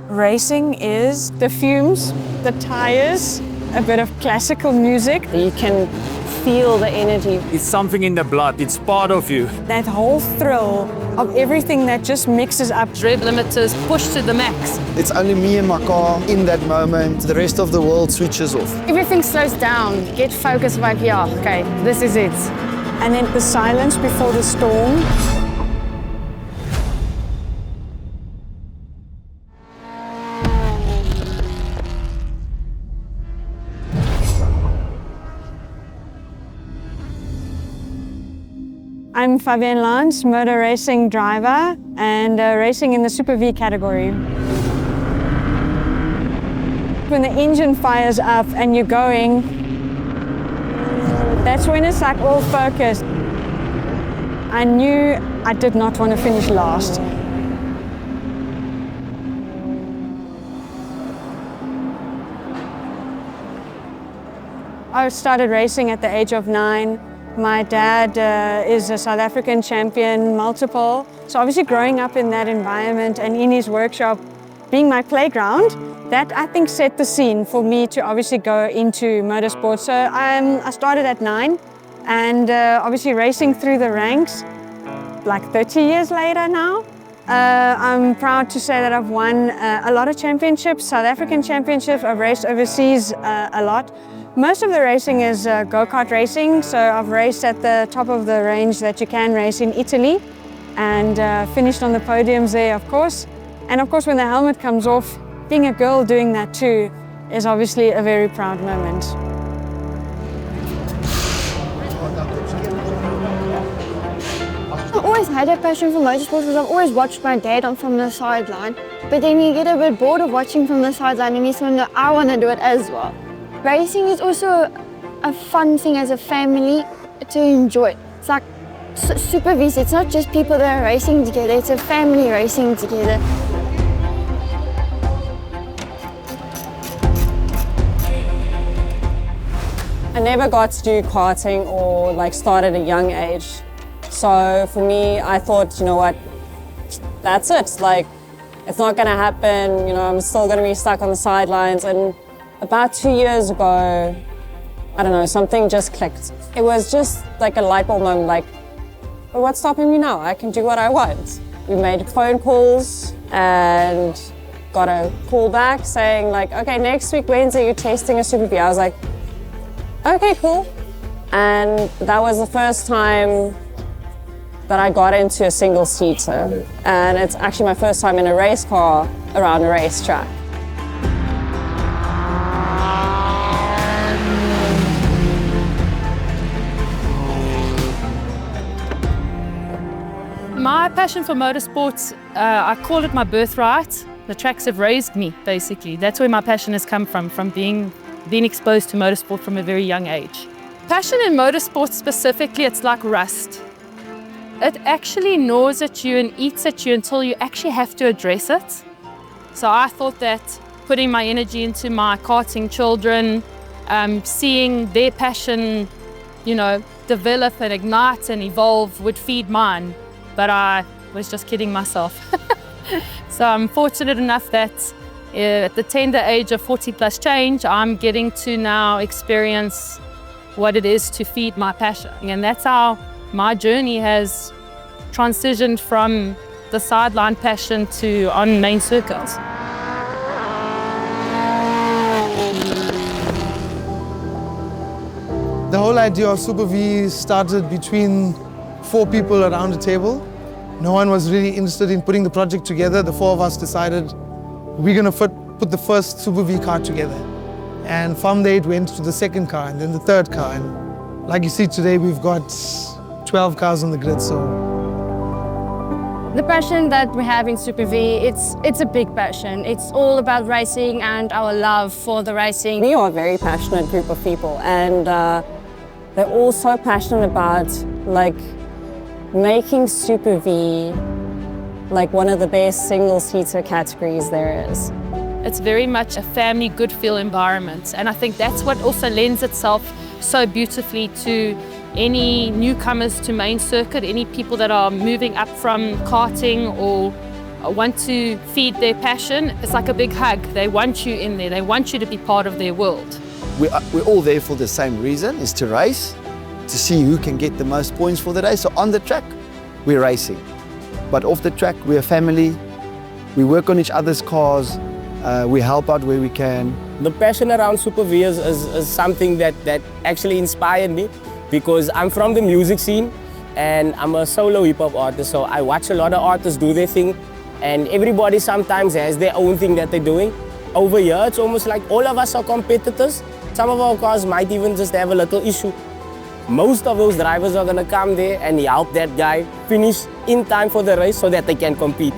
Racing is the fumes, the tires, a bit of classical music. You can feel the energy. It's something in the blood, it's part of you. That whole thrill of everything that just mixes up. Rev limiters push to the max. It's only me and my car in that moment. The rest of the world switches off. Everything slows down. Get focused, like, yeah, okay, this is it. And then the silence before the storm. I'm Fabienne Lance, motor racing driver and racing in the Super Vee category. When the engine fires up and you're going, that's when it's like all focused. I knew I did not want to finish last. I started racing at the age of 9. My dad is a South African champion, multiple. So obviously growing up in that environment and in his workshop being my playground, that I think set the scene for me to obviously go into motorsport. So I started at 9 and obviously racing through the ranks, like 30 years later now. I'm proud to say that I've won a lot of championships, South African championships. I've raced overseas a lot. Most of the racing is go-kart racing, so I've raced at the top of the range that you can race in Italy and finished on the podiums there, of course. And of course, when the helmet comes off, being a girl doing that too is obviously a very proud moment. I always had a passion for motorsport because I've always watched my dad on from the sideline. But then you get a bit bored of watching from the sideline and you sort of know, I want to do it as well. Racing is also a fun thing as a family to enjoy. It's like Super Vee, it's not just people that are racing together, it's a family racing together. I never got to do karting or like start at a young age. So for me, I thought, you know what, that's it. Like, it's not gonna happen, you know, I'm still gonna be stuck on the sidelines. And about 2 years ago, I don't know, something just clicked. It was just like a light bulb moment, like, well, what's stopping me now? I can do what I want. We made phone calls and got a call back saying like, okay, next week, Wednesday, you're testing a Super Vee. I was like, okay, cool. And that was the first time that I got into a single-seater. And it's actually my first time in a race car around a racetrack. My passion for motorsports, I call it my birthright. The tracks have raised me, basically. That's where my passion has come from being exposed to motorsport from a very young age. Passion in motorsports specifically, it's like rust. It actually gnaws at you and eats at you until you actually have to address it. So I thought that putting my energy into my karting children, seeing their passion, you know, develop and ignite and evolve would feed mine. But I was just kidding myself. So I'm fortunate enough that at the tender age of 40 plus change, I'm getting to now experience what it is to feed my passion. And that's how my journey has transitioned from the sideline passion to on main circuits. The whole idea of Super Vee started between 4 people around a table. No one was really interested in putting the project together. The 4 of us decided we're going to put the first Super Vee car together. And from there it went to the second car and then the third car. And like you see today, we've got 12 cars on the grid. So The passion that we have in Super Vee, it's a big passion. It's all about racing and our love for the racing. We are a very passionate group of people, and they're all so passionate about like making Super Vee like one of the best single-seater categories there is. It's very much a family good feel environment, and I think that's what also lends itself so beautifully to any newcomers to main circuit, any people that are moving up from karting or want to feed their passion, it's like a big hug. They want you in there. They want you to be part of their world. We're all there for the same reason, is to race, to see who can get the most points for the day. So on the track, we're racing. But off the track, we're a family. We work on each other's cars. We help out where we can. The passion around Super Vee is something that actually inspired me, because I'm from the music scene and I'm a solo hip-hop artist, so I watch a lot of artists do their thing, and everybody sometimes has their own thing that they're doing. Over here, it's almost like all of us are competitors. Some of our cars might even just have a little issue. Most of those drivers are going to come there and help that guy finish in time for the race so that they can compete.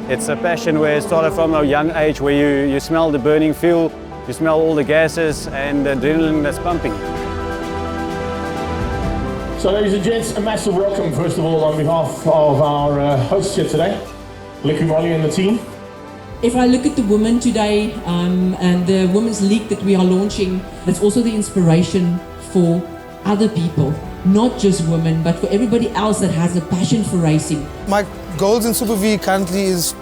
It's a passion where it started from a young age, where you smell the burning fuel, you smell all the gases and the adrenaline that's pumping. So ladies and gents, a massive welcome first of all on behalf of our hosts here today, Liqui Moly and the team. If I look at the women today and the Women's League that we are launching, it's also the inspiration for other people, not just women, but for everybody else that has a passion for racing. My goals in Super Vee currently is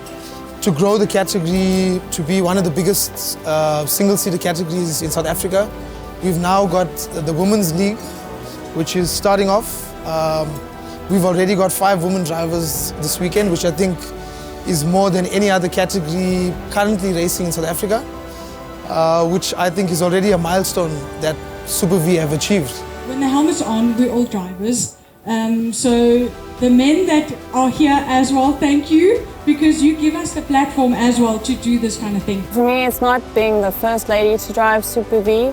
to grow the category to be one of the biggest single-seater categories in South Africa. We've now got the Women's League, which is starting off. We've already got 5 women drivers this weekend, which I think is more than any other category currently racing in South Africa, which I think is already a milestone that Super Vee have achieved. When the helmet's on, we're all drivers. So the men that are here as well, thank you, because you give us the platform as well to do this kind of thing. For me, it's not being the first lady to drive Super Vee.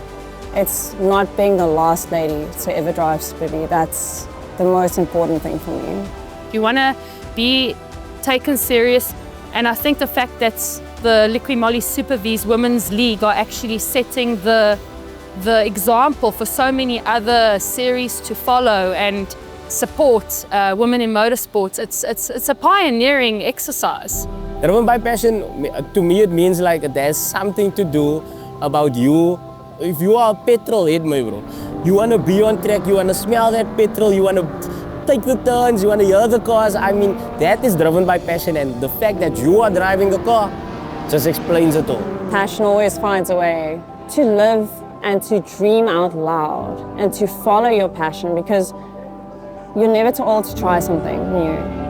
It's not being the last lady to ever drive Super Vee. That's the most important thing for me. You want to be taken serious, and I think the fact that the Liqui Moly Super Vee's Women's League are actually setting the example for so many other series to follow and support women in motorsports. It's a pioneering exercise. Driven by passion, to me it means like there's something to do about you. If you are a petrol head, my bro, you want to be on track, you want to smell that petrol, you want to take the turns, you want to hear the cars. I mean, that is driven by passion, and the fact that you are driving the car just explains it all. Passion always finds a way to live and to dream out loud and to follow your passion, because you're never too old to try something new.